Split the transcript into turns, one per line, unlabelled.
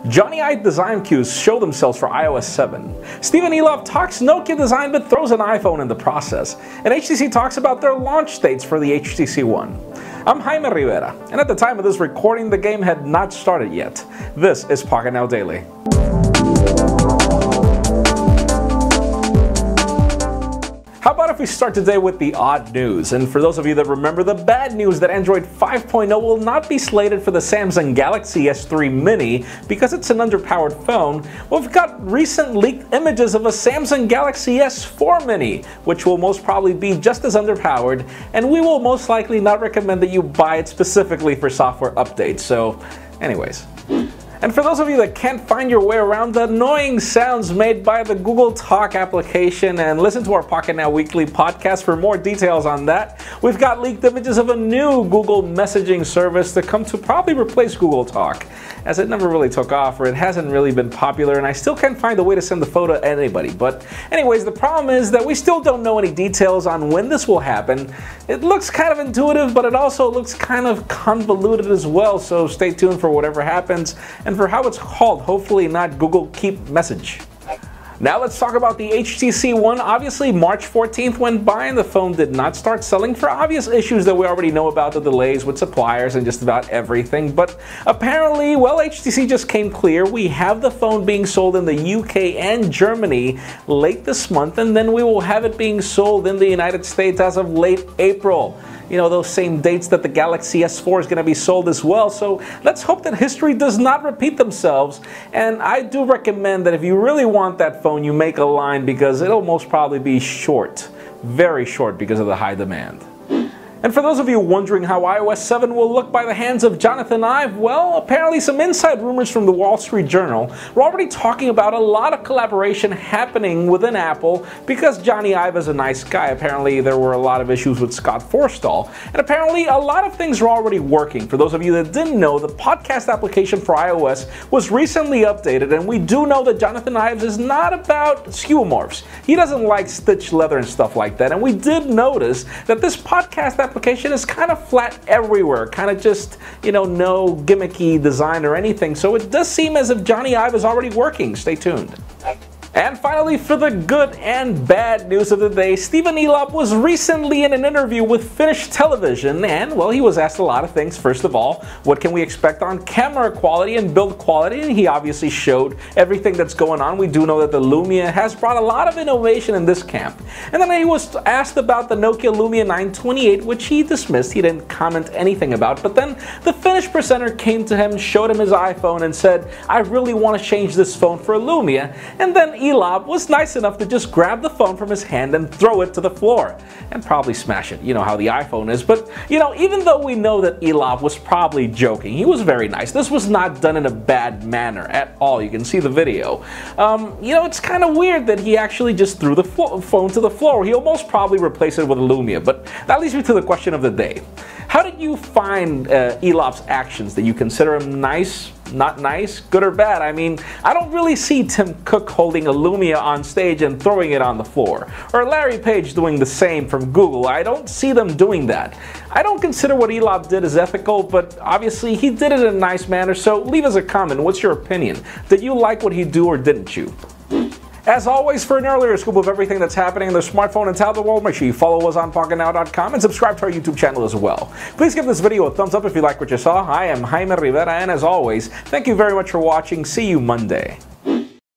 Jony design cues show themselves for iOS 7. Stephen Elop talks Nokia design but throws an iPhone in the process. And HTC talks about their launch dates for the HTC One. I'm Jaime Rivera, and at the time of this recording, the game had not started yet. This is Pocket Now Daily. How about if we start today with the odd news? And for those of you that remember the bad news that Android 5.0 will not be slated for the Samsung Galaxy S3 Mini because it's an underpowered phone, well, we've got recent leaked images of a Samsung Galaxy S4 Mini, which will most probably be just as underpowered, and we will most likely not recommend that you buy it specifically for software updates. So, anyways. And for those of you that can't find your way around the annoying sounds made by the Google Talk application, and listen to our Pocket Now Weekly podcast for more details on that, we've got leaked images of a new Google messaging service to come to probably replace Google Talk, as it never really took off, or it hasn't really been popular, and I still can't find a way to send the photo to anybody. But anyways, the problem is that we still don't know any details on when this will happen. It looks kind of intuitive, but it also looks kind of convoluted as well, so stay tuned for whatever happens. And for how it's called, hopefully not Google Keep Message. Now let's talk about the HTC One. Obviously, March 14th went by and the phone did not start selling for obvious issues that we already know about, the delays with suppliers and just about everything. But apparently, well, HTC just came clear. We have the phone being sold in the UK and Germany late this month, and then we will have it being sold in the United States as of late April. You know, those same dates that the Galaxy S4 is going to be sold as well. So let's hope that history does not repeat themselves. And I do recommend that if you really want that phone, you make a line, because it'll most probably be short. Very short, because of the high demand. And for those of you wondering how iOS 7 will look by the hands of Jonathan Ive, well, apparently some inside rumors from the Wall Street Journal were already talking about a lot of collaboration happening within Apple, because Jony Ive is a nice guy. Apparently there were a lot of issues with Scott Forstall, and apparently a lot of things are already working. For those of you that didn't know, the podcast application for iOS was recently updated, and we do know that Jonathan Ive is not about skeuomorphs. He doesn't like stitched leather and stuff like that, and we did notice that this podcast application is kind of flat everywhere, kind of just, you know, no gimmicky design or anything. So it does seem as if Jony Ive is already working. Stay tuned. And finally, for the good and bad news of the day, Stephen Elop was recently in an interview with Finnish television, and, well, he was asked a lot of things. First of all, what can we expect on camera quality and build quality? And he obviously showed everything that's going on. We do know that the Lumia has brought a lot of innovation in this camp. And then he was asked about the Nokia Lumia 928, which he dismissed. He didn't comment anything about. But then the Finnish presenter came to him, showed him his iPhone, and said, "I really want to change this phone for a Lumia." And then Elop was nice enough to just grab the phone from his hand and throw it to the floor. And probably smash it. You know how the iPhone is. But, you know, even though we know that Elop was probably joking, he was very nice. This was not done in a bad manner at all. You can see the video. You know, it's kind of weird that he actually just threw the phone to the floor. He'll most probably replace it with a Lumia. But that leads me to the question of the day. How did you find Elop's actions? Did you consider him nice, not nice, good or bad? I mean, I don't really see Tim Cook holding a Lumia on stage and throwing it on the floor. Or Larry Page doing the same from Google. I don't see them doing that. I don't consider what Elop did as ethical, but obviously he did it in a nice manner, so leave us a comment. What's your opinion? Did you like what he did or didn't you? As always, for an earlier scoop of everything that's happening in the smartphone and tablet world, make sure you follow us on PocketNow.com and subscribe to our YouTube channel as well. Please give this video a thumbs up if you like what you saw. I am Jaime Rivera, and as always, thank you very much for watching. See you Monday.